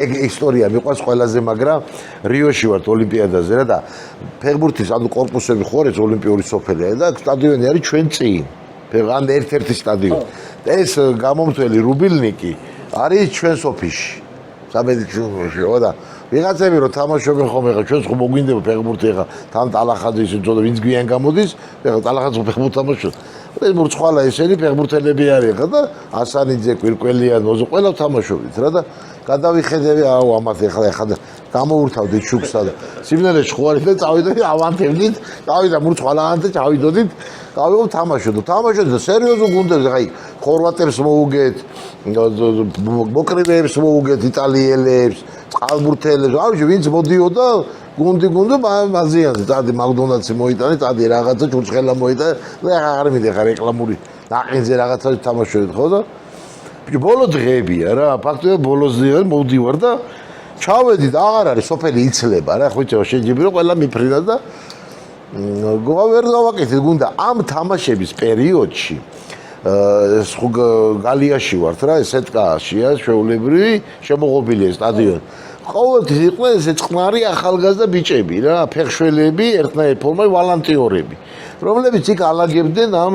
ისტორია მიყვარს ყველაზე, მაგრამ რიოში ვართ ოლიმპიადაზე რა და ფეხბურთის კორპუსები ხوارეს ოლიმპიური სოფელია და სტადიონი არის ჩვენ წინ. ან ერთ-ერთი სტადიონი. ეს გამომთველი რუბილნიკი არის ჩვენს ოფისში. სამედიცინოში და ვიღაცები რო თამაშობენ ხოლმე ხა ჩვენს ხო მოგვინდება ფეხბურთი ხა თან ტალახაძე ისე ძოდა ვინც გვიან გამოდის ხა ტალახაძე ფეხბურთს თამაშობს. ეს მურცხვალა ესენი ფეხბურთელები არის ხა და ასანიძე კვირკველიან მოზო ყველა თამაშობთ რა და გადავიხედები აუ ამათ ხა გამოურთავდით შუქსა და სიმნელეში ხوارით და წავიდეთ ავანთებდით წავიდა მურცხვალაან და წავიდოდით გავიგო თამაშობთ და სერიოზულ გუნდებს ხა ხორვატებს მოუგეთ მოკრიბეებს მოუგეთ იტალიელებს წყალბურთელებს აუჯი ვინც მოდიოდა გუნდი მაზიანზე დადი მაკდონალდსი მოიტანე დადი რაღაცა ჭურჭხელა მოიტანე და აღარ მიდიხარ რეკლამური ნაყინზე რაღაცა თამაშობთ ხო და ბოლო დღეებია რა ფაქტია ბოლოს დღეები მოვდივარ და ჩავედი და აღარ არის სოფელი იცლება რა ხუჭო შეჯიბრო ყველა მიფრინდა და ვერ გავაკეთეთ გუნდა ამ თამაშების პერიოდში გალიაში ვართ რა ესეთკაშია შეულებრივი შემოღობილია სტადიონი ყოველთვის იყვნენ ესე წყნარი ახალგაზრდა ბიჭები რა ფეხშველები ერთნაირ ფორმაში ვალანტიორები რომლებიც იქ ალაგებდნენ ამ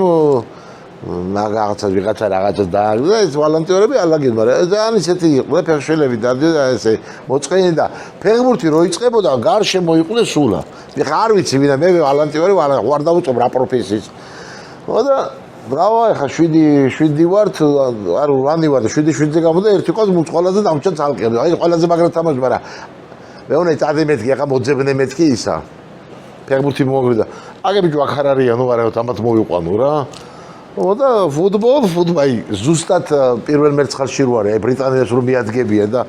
რაღაცა და ეს ვალანტიორები ალაგებდნენ მაგრამ ძალიან ისეთი იყვნენ ფეხშველები და ესე მოწყენი და ფეხბურთი რო იწყებოდა გარშემო მოიყვნენ სულა ხა არ ვიცი ვინა მე ვალანტიორი ვარ დავუწყობ რა პროფესიის და ბრავო ხა 7 ვართ არ 8 ვარ და 7-7-ზე გამოდა ერთი ყავს მუწყვალაზე დამჭა ცალკე აი ყველაზე მაგრად თამაში მაგრამ მეუნე წადი მეთქი ხა მოძებნე მეთქი ისა ფეხბურთი მოგვიდა აგები ჯო ახარ არიანო ვარაოთ ამათ მოვიყვანო რა და ფუტბოლი ზუსტად პირველ მერცხალში რო არის ბრიტანელებს რომ მიადგებიან და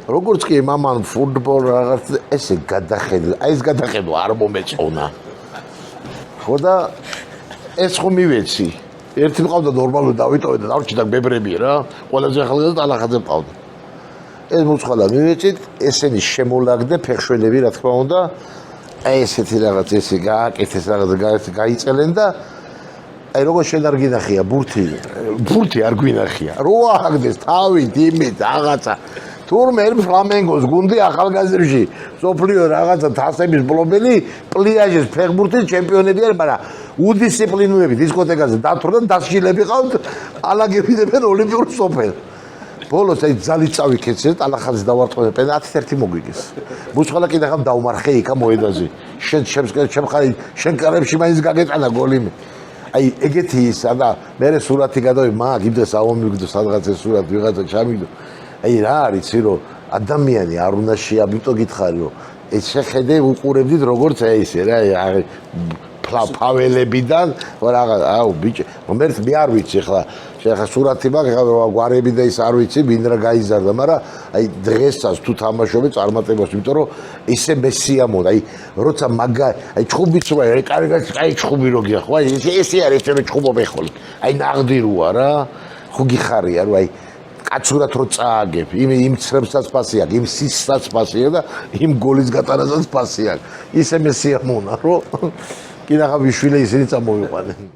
როგორც კი მამან ფუტბოლ რაღაც ესე გადახედა აი ეს გადახედვა არ მომეწონა ხო და ეს ხომ მივეცი ერთი მყავდა ნორმალური დავიტოვე და დავჭი და ბებრები რა ყველაზე ახალგაზრდა ტალახაძე მყავდა ეს მუცხალა მივეცით ესენი შემოლაგდნენ ფეხშველები რა თქმა უნდა აი ესეთი რაღაც ესე გააკეთეს რაღაც გაიწელენ და აი როგორ შენ არ გინახია ბურთი არ გვინახია რო აღდეს თავით იმით რაღაცა თურმე ფლამენგოს გუნდი ახალგაზრდებში სოფლიო რაღაცა თასების ბლობელი პლიაჟის ფეხბურთის ჩემპიონები არის მაგრამ უდისციპლინურები დისკოტეკაზე დათვრდნენ დასჯილები ყავთ ალაგებინებენ ოლიმპიურ სოფელს ბოლოს აი ძალით წავიქეცეთ ალახაძე დავარტყმე პენალტი 11 მოგვიგეს მუცხალა კიდე ხამ დაუმარხე იქა მოედაზე შენ კარებში მაინც გაგეტანა გოლი აი ეგეთი ისა და მე სურათი გადავი მაგ იმდეს აომიგდო სადღაც ეს სურათი ვიღაცა ჩამიგდო აი რა არის რომ ადამიანი არ უნდა შეაბიტო გითხარი რომ ეს შეხედე უყურებდით როგორც ესე რა ფაველებიდან რაღაც აუ ბიჭი მომერთ მე არ ვიცი ხლა სურათი მაგ გვარები და ის არ ვიცი ვინ რა გაიზარდა მაგრამ აი დღესაც თუ თამაშობი წარმატებას იმიტომ რომ ისე მესიამოda აი როცა მაგა აი ჩხუბიც რა აი ჩხუბი რო გია ხო აი ესე არის ეს ჩხუბობ ეხოლ აი ნაღდი როა რა ხო გიხარია რომ აი კაცურად რო წააგებ იმ ცრებსაც ფასი აქვს იმ სისსაც ფასი აქვს და იმ გოლის გატანასაც ფასი აქვს ისე მესიამონა რომ კიდე ხა ვიშვილე ისინი წამოვიყვანენ